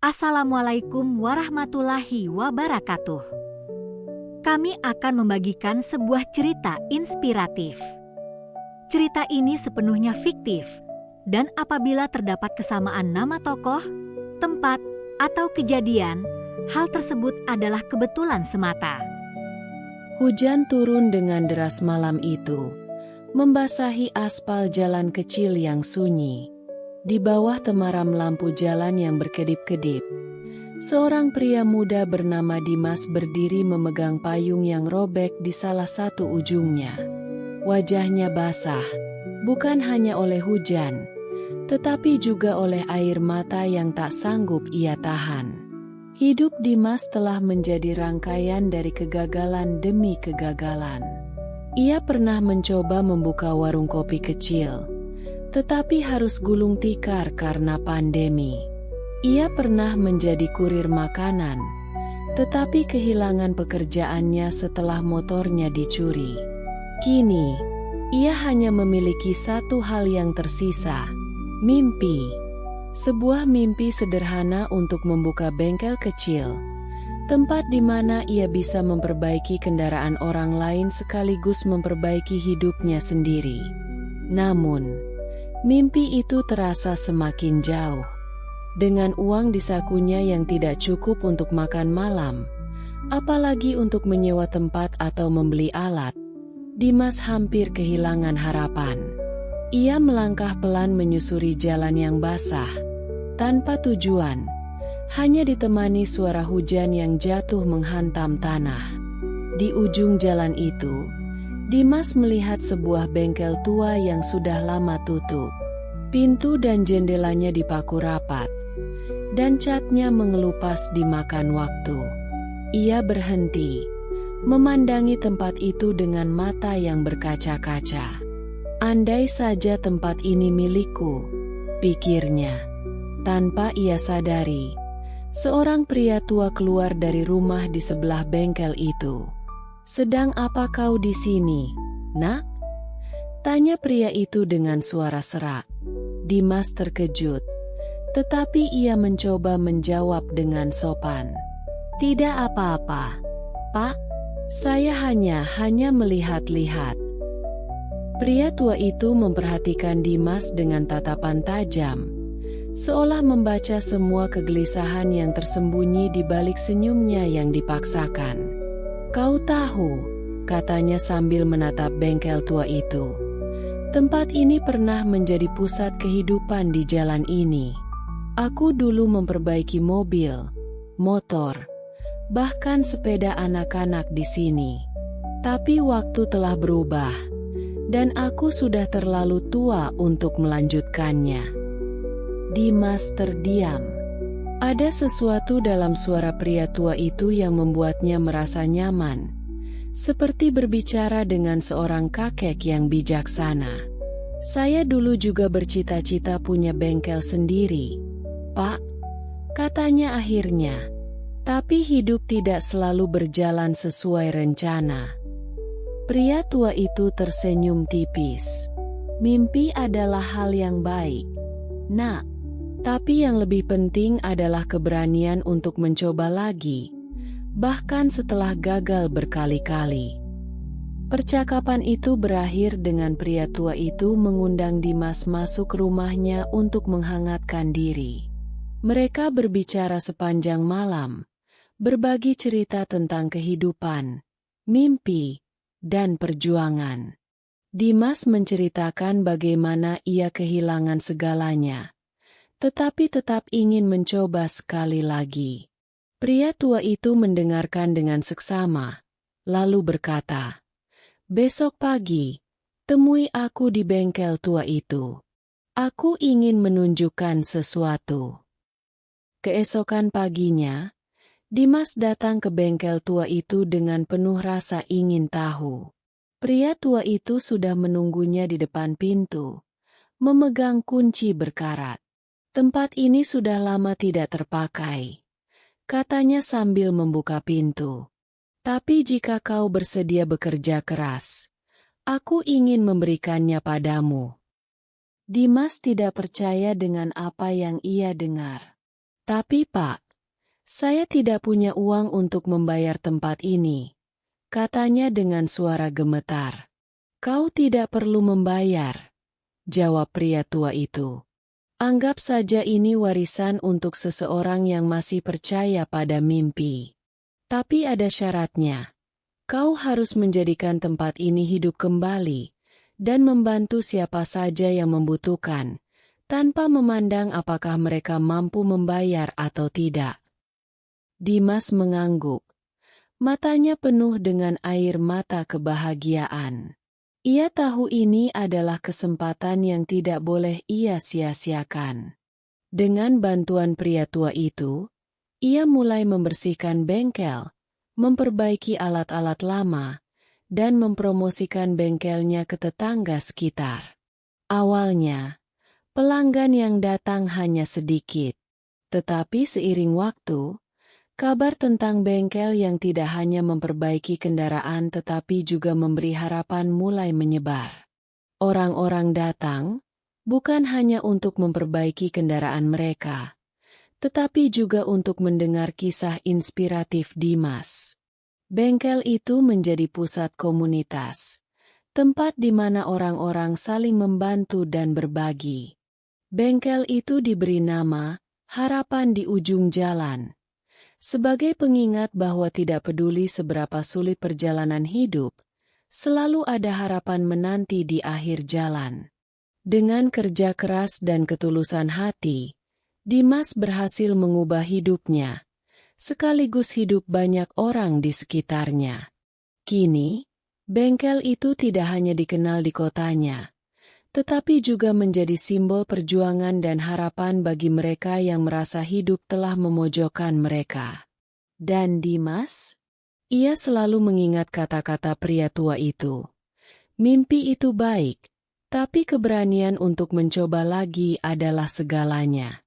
Assalamualaikum warahmatullahi wabarakatuh. Kami akan membagikan sebuah cerita inspiratif. Cerita ini sepenuhnya fiktif, dan apabila terdapat kesamaan nama tokoh, tempat, atau kejadian, hal tersebut adalah kebetulan semata. Hujan turun dengan deras malam itu, membasahi aspal jalan kecil yang sunyi. Di bawah temaram lampu jalan yang berkedip-kedip, seorang pria muda bernama Dimas berdiri memegang payung yang robek di salah satu ujungnya. Wajahnya basah, bukan hanya oleh hujan, tetapi juga oleh air mata yang tak sanggup ia tahan. Hidup Dimas telah menjadi rangkaian dari kegagalan demi kegagalan. Ia pernah mencoba membuka warung kopi kecil, tetapi harus gulung tikar karena pandemi. Ia pernah menjadi kurir makanan, tetapi kehilangan pekerjaannya setelah motornya dicuri. Kini, ia hanya memiliki satu hal yang tersisa, mimpi. Sebuah mimpi sederhana untuk membuka bengkel kecil, tempat di mana ia bisa memperbaiki kendaraan orang lain sekaligus memperbaiki hidupnya sendiri. Namun, mimpi itu terasa semakin jauh. Dengan uang di sakunya yang tidak cukup untuk makan malam, apalagi untuk menyewa tempat atau membeli alat, Dimas hampir kehilangan harapan. Ia melangkah pelan menyusuri jalan yang basah, tanpa tujuan, hanya ditemani suara hujan yang jatuh menghantam tanah. Di ujung jalan itu, Dimas melihat sebuah bengkel tua yang sudah lama tutup. Pintu dan jendelanya dipaku rapat, dan catnya mengelupas dimakan waktu. Ia berhenti, memandangi tempat itu dengan mata yang berkaca-kaca. Andai saja tempat ini milikku, pikirnya. Tanpa ia sadari, seorang pria tua keluar dari rumah di sebelah bengkel itu. "Sedang apa kau di sini, nak?" tanya pria itu dengan suara serak. Dimas terkejut, tetapi ia mencoba menjawab dengan sopan. "Tidak apa-apa, Pak. Saya hanya melihat-lihat." Pria tua itu memperhatikan Dimas dengan tatapan tajam, seolah membaca semua kegelisahan yang tersembunyi di balik senyumnya yang dipaksakan. "Kau tahu," katanya sambil menatap bengkel tua itu, "tempat ini pernah menjadi pusat kehidupan di jalan ini. Aku dulu memperbaiki mobil, motor, bahkan sepeda anak-anak di sini. Tapi waktu telah berubah, dan aku sudah terlalu tua untuk melanjutkannya." Dimas terdiam. Ada sesuatu dalam suara pria tua itu yang membuatnya merasa nyaman, seperti berbicara dengan seorang kakek yang bijaksana. "Saya dulu juga bercita-cita punya bengkel sendiri, Pak," katanya akhirnya. "Tapi hidup tidak selalu berjalan sesuai rencana." Pria tua itu tersenyum tipis. "Mimpi adalah hal yang baik, nak. Tapi yang lebih penting adalah keberanian untuk mencoba lagi, bahkan setelah gagal berkali-kali." Percakapan itu berakhir dengan pria tua itu mengundang Dimas masuk rumahnya untuk menghangatkan diri. Mereka berbicara sepanjang malam, berbagi cerita tentang kehidupan, mimpi, dan perjuangan. Dimas menceritakan bagaimana ia kehilangan segalanya, tetapi tetap ingin mencoba sekali lagi. Pria tua itu mendengarkan dengan seksama, lalu berkata, "Besok pagi, temui aku di bengkel tua itu. Aku ingin menunjukkan sesuatu." Keesokan paginya, Dimas datang ke bengkel tua itu dengan penuh rasa ingin tahu. Pria tua itu sudah menunggunya di depan pintu, memegang kunci berkarat. "Tempat ini sudah lama tidak terpakai," katanya sambil membuka pintu. "Tapi jika kau bersedia bekerja keras, aku ingin memberikannya padamu." Dimas tidak percaya dengan apa yang ia dengar. Tapi Pak, saya tidak punya uang untuk membayar tempat ini, katanya dengan suara gemetar. Kau tidak perlu membayar, jawab pria tua itu. Anggap saja ini warisan untuk seseorang yang masih percaya pada mimpi. Tapi ada syaratnya. Kau harus menjadikan tempat ini hidup kembali dan membantu siapa saja yang membutuhkan, tanpa memandang apakah mereka mampu membayar atau tidak. Dimas mengangguk. Matanya penuh dengan air mata kebahagiaan. Ia tahu ini adalah kesempatan yang tidak boleh ia sia-siakan. Dengan bantuan pria tua itu, ia mulai membersihkan bengkel, memperbaiki alat-alat lama, dan mempromosikan bengkelnya ke tetangga sekitar. Awalnya, pelanggan yang datang hanya sedikit. Tetapi seiring waktu, kabar tentang bengkel yang tidak hanya memperbaiki kendaraan tetapi juga memberi harapan mulai menyebar. Orang-orang datang, bukan hanya untuk memperbaiki kendaraan mereka, tetapi juga untuk mendengar kisah inspiratif Dimas. Bengkel itu menjadi pusat komunitas, tempat di mana orang-orang saling membantu dan berbagi. Bengkel itu diberi nama Harapan di Ujung Jalan, sebagai pengingat bahwa tidak peduli seberapa sulit perjalanan hidup, selalu ada harapan menanti di akhir jalan. Dengan kerja keras dan ketulusan hati, Dimas berhasil mengubah hidupnya, sekaligus hidup banyak orang di sekitarnya. Kini, bengkel itu tidak hanya dikenal di kotanya, tetapi juga menjadi simbol perjuangan dan harapan bagi mereka yang merasa hidup telah memojokkan mereka. Dan Dimas? Ia selalu mengingat kata-kata pria tua itu. Mimpi itu baik, tapi keberanian untuk mencoba lagi adalah segalanya.